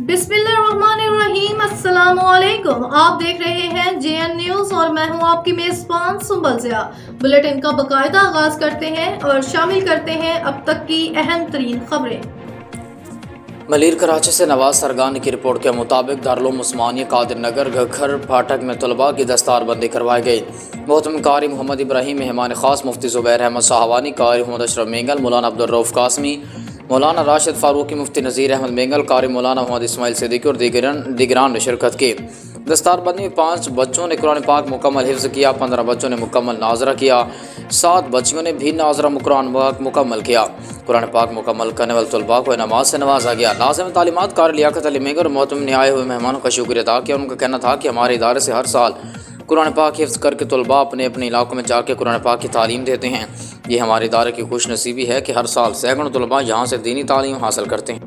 बिस्मिल्लाहिर्रहमानिर्रहीम। अस्सलामुअलैकुम। आप देख रहे हैं JN न्यूज और मैं हूं आपकी मेजबान सुंबल ज़िया। बुलेटिन का बाकायदा आगाज करते हैं और शामिल करते हैं अब तक की अहम तरीन खबरें। मलिर कराची से नवाज सरगानी की रिपोर्ट के मुताबिक दारुल उस्मानिया कादिर नगर घखर फाटक में तलबा की दस्तारबंदी करवाई गई। मोहतरम कारी मोहम्मद इब्राहिम, मेहमान खास मुफ्ती ज़ुबैर अहमद साहवानी, कारी मोहम्मद अशरफ मेंगल, मौलाना अब्दुर्रऊफ कासमी, मौलाना राशिद फारूकी, मुफ्ती नज़ीर अहमद मेंगल, कारी मौलाना मोहम्मद इस्माइल सिद्दीकी और दीगरान ने शिरकत की। दस्तारबंदी में 5 बच्चों ने कुरान पाक मुकम्मल हिफ्ज़ किया, 15 बच्चों ने मुकम्मल नाजरा किया, 7 बच्चियों ने भी नाजरा कुरान पाक मुकम्मल किया। कुरान पाक मुकम्मल करने वाले तलबा को नमाज से नवाजा गया। नाज़िम तालीमात कारी लियाकत अली मेंगल और मोहतरम ने आए हुए मेहमानों का शुक्रिया अदा किया। उनका कहना था कि हमारे इदारे से हर साल कुरान पाक हिफ्ज़ करके तलबा अपने अपने इलाकों में जाकर कुरान पाक की तालीम देते हैं। ये हमारे इदारे की खुश नसीबी है कि हर साल सैकड़ों तलबा यहाँ से दीनी तालीम हासिल करते हैं।